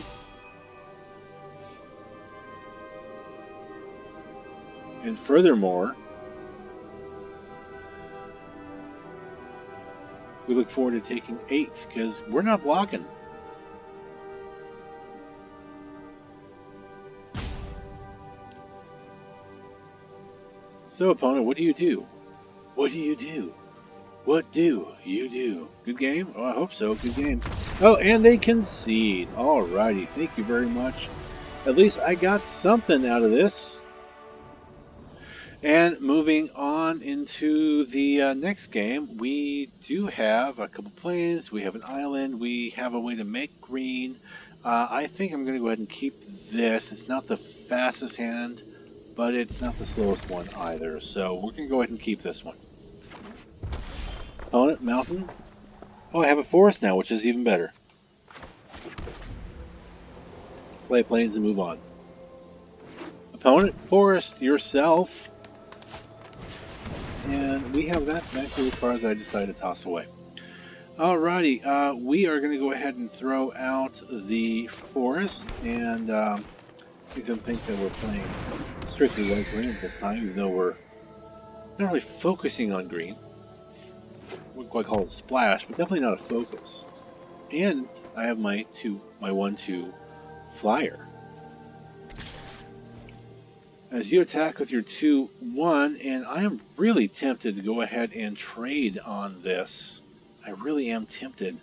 And furthermore, we look forward to taking 8 because we're not blocking. So, opponent, what do you do? What do you do? What do you do? Good game? Oh, I hope so. Good game. Oh, and they concede. Alrighty. Thank you very much. At least I got something out of this. And moving on into the next game, we do have a couple planes. We have an island. We have a way to make green. I think I'm going to go ahead and keep this. It's not the fastest hand, but it's not the slowest one either. So we're going to go ahead and keep this one. Opponent, mountain. Oh, I have a forest now, which is even better. Play planes and move on. Opponent, forest yourself. And we have that back to the cards I decided to toss away. Alrighty, we are going to go ahead and throw out the forest, and you can think that we're playing strictly white green at this time, even though we're not really focusing on green. Wouldn't quite call it a splash, but definitely not a focus. And I have my 1/2 flyer. As you attack with your 2/1, and I am really tempted to go ahead and trade on this. I really am tempted,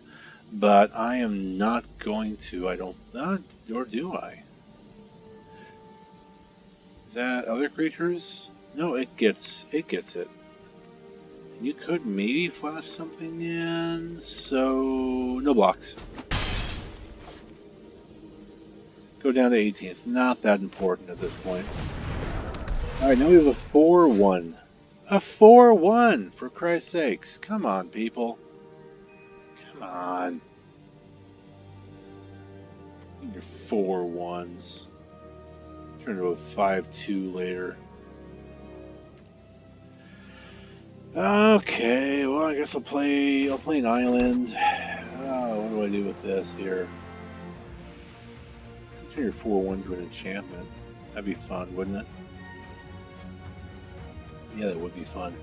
but I am not going to. I don't, or do I? Is that other creatures? No, it gets it. You could maybe flash something in, so no blocks. Go down to 18. It's not that important at this point. Alright, now we have a 4/1. A 4/1, for Christ's sakes. Come on, people. Come on. Your 4/1s. Turn to a 5/2 later. Okay, well I guess I'll play an island. What do I do with this here? Turn your 4/1 to an enchantment. That'd be fun, wouldn't it? Yeah, that would be fun.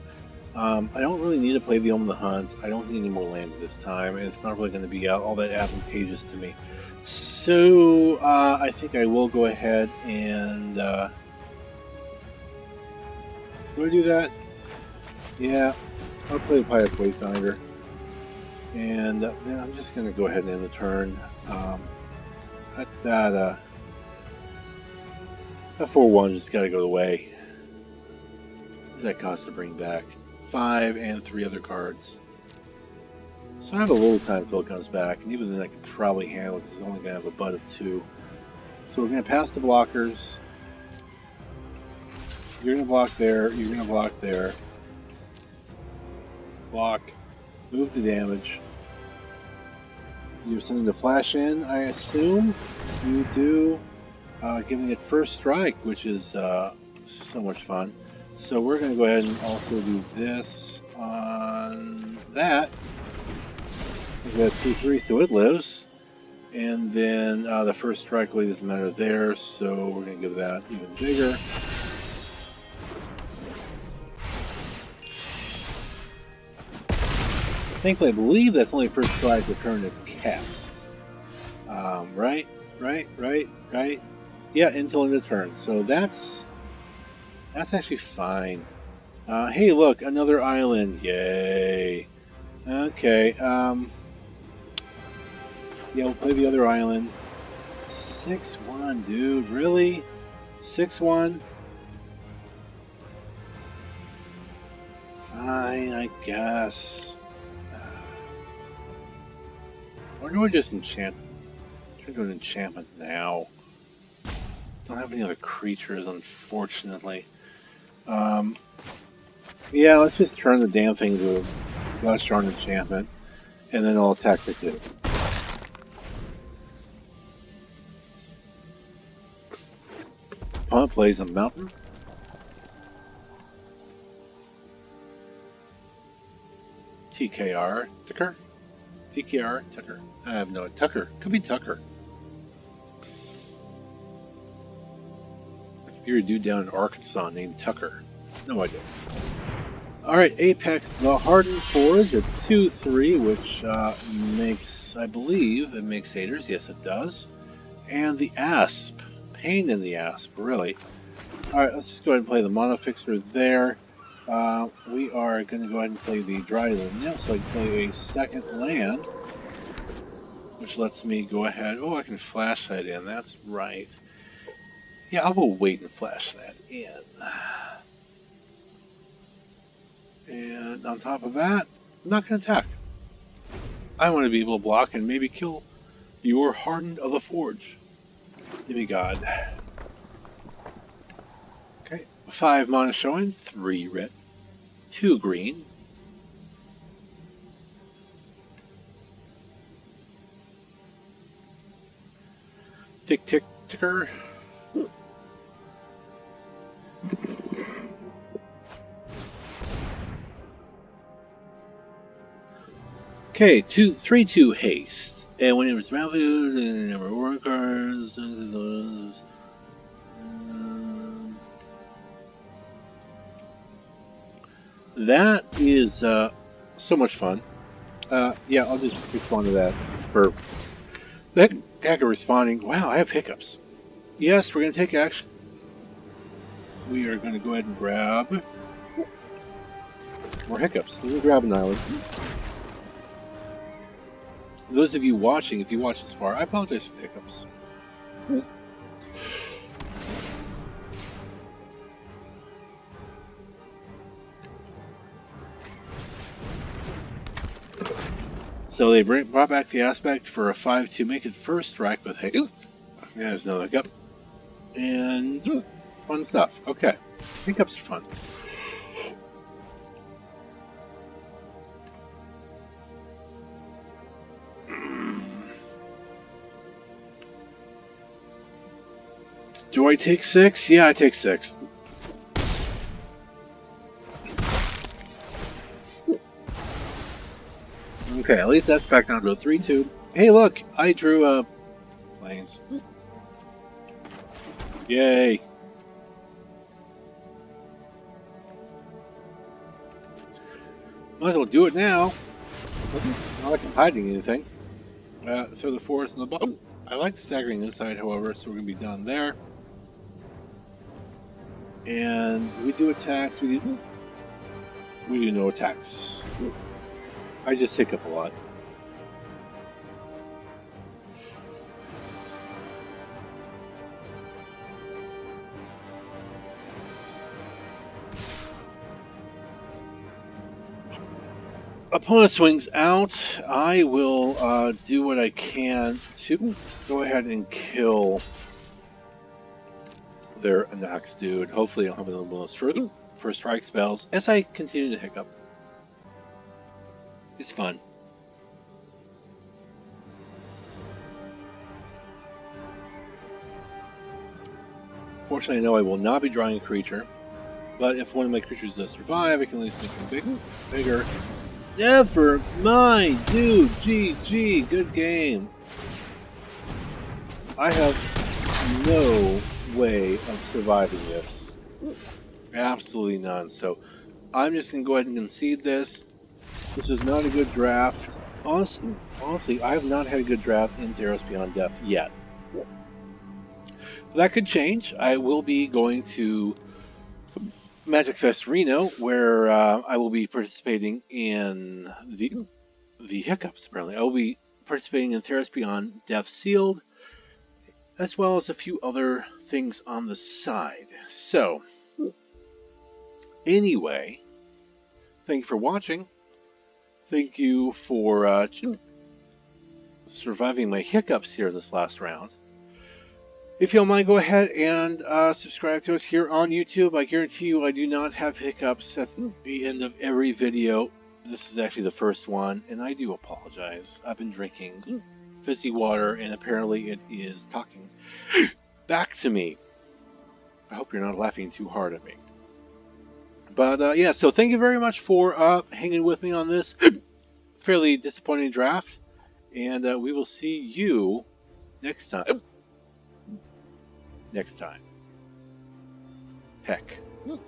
I don't really need to play the Omen of the Hunt. I don't need any more land this time, and it's not really going to be all that advantageous to me. So, I think I will go ahead and... do I do that? Yeah, I'll play the Pious Wayfinder. And then I'm just going to go ahead and end the turn. That 4/1 just got to go away. What does that cost to bring back? 5 and 3 other cards. So I have a little time until it comes back, and even then I can probably handle it because it's only going to have a butt of 2. So we're going to pass the blockers. You're going to block there, you're going to block there. Block. Move the damage. You have something to flash in, I assume? You do. giving it first strike, which is so much fun. So we're going to go ahead and also do this on that. We've got 2-3, so it lives. And then the first strike really doesn't matter there, so we're going to give that even bigger. Thankfully, I believe that's only first strike the turn it's cast. Right? Yeah, until end of turn. So that's actually fine. Hey, look, another island. Yay. Okay. Yeah, we'll play the other island. 6-1, dude. Really? 6-1? Fine, I guess. Or do I just enchant? I'm going to do an enchantment now. Don't have any other creatures, unfortunately. Yeah, let's just turn the damn thing into a gosh darn enchantment, and then I'll attack the two. Opponent plays a mountain. TKR Tucker. TKR Tucker. I have no Tucker. Could be Tucker. You're a dude down in Arkansas named Tucker. No idea. Alright, Apex, the Hardened Forge at 2-3, which makes, I believe, it makes haters. Yes, it does. And the Asp. Pain in the Asp, really. Alright, let's just go ahead and play the Mono Fixer there. We are going to go ahead and play the Dry Land now, so I can play a second land, which lets me go ahead. Oh, I can flash that in. That's right. Yeah, I will wait and flash that in. And on top of that, I'm not going to attack. I want to be able to block and maybe kill your Hardened of the Forge. Demigod. Okay, 5 mana showing, 3 red, 2 green. Tick, tick, ticker. Okay, 3/2 haste, and when it was valued, and number of workers. That is so much fun. Yeah, I'll just respond to that for the heck of responding. Wow, I have hiccups. Yes, we're going to take action. We are going to go ahead and grab more hiccups. We're going to grab an island. Those of you watching, if you watch this far, I apologize for the hiccups. So they brought back the aspect for a 5/2, make it first strike with hiccups. Yeah, there's another hiccup. And fun stuff. Okay. Hiccups are fun. Do I take 6? Yeah, I take 6. Okay, at least that's back down to a 3/2. Hey, look, I drew planes. Yay. Might as well do it now. Not like I'm hiding anything. Throw the forest in the bottom. I like the staggering inside, however, so we're going to be done there. And we do attacks. We do no attacks. I just hiccup a lot. Opponent swings out. I will do what I can to go ahead and kill their next dude. Hopefully, I'll have the most first strike spells as I continue to hiccup. It's fun. Fortunately, I know I will not be drawing a creature, but if one of my creatures does survive, I can at least make them bigger. Never mind, dude. GG, good game. I have no way of surviving this. Absolutely none. So I'm just going to go ahead and concede this. This is not a good draft. Honestly, I have not had a good draft in Theros Beyond Death yet. That could change. I will be going to Magic Fest Reno, where I will be participating in the hiccups. Apparently, I will be participating in Theros Beyond Death Sealed, as well as a few other things on the side. So, anyway, thank you for watching. Thank you for surviving my hiccups here this last round. If you don't mind, go ahead and subscribe to us here on YouTube. I guarantee you I do not have hiccups at the end of every video. This is actually the first one, and I do apologize. I've been drinking fizzy water, and apparently it is talking back to me. I hope you're not laughing too hard at me. But yeah, so thank you very much for hanging with me on this fairly disappointing draft, and we will see you next time. Heck.